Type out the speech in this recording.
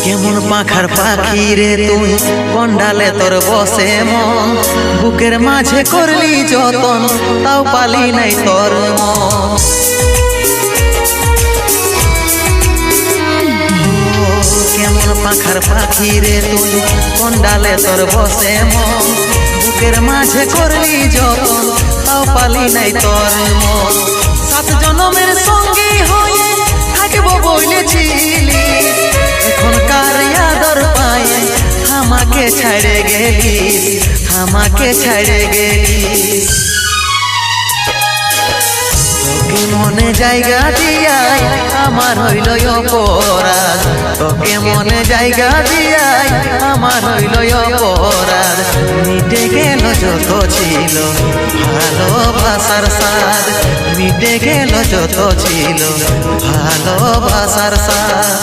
কেমন পাখার পাখি রে তুই কন্ডালে তোর বসে মন, বুকের মাঝে করলি যতন তাও পালি নাই তোর মন। কেমন পাখার পাখি রে তুই কন্ডালে তোর বসে মন, বুকের মাঝে করলি যতন তাও পালি নাই তোর মন। 7 জনমের সঙ্গী হয়ে থাকবো বলেছিলি, এখনকার আদর পায়ে আমাকে ছাড়ে গেলিস, আমাকে ছাড়ে গেলিস। তোকে মনে জায়গা দিয়াই আমার হইল অপরাধ, তোকে মনে জায়গা দিয়াই আমার হইল অপরাধ। মিটে গেল যত ছিল ভালোবাসার স্বাদ, মিটে গেল যত ছিল ভালোবাসার স্বাদ।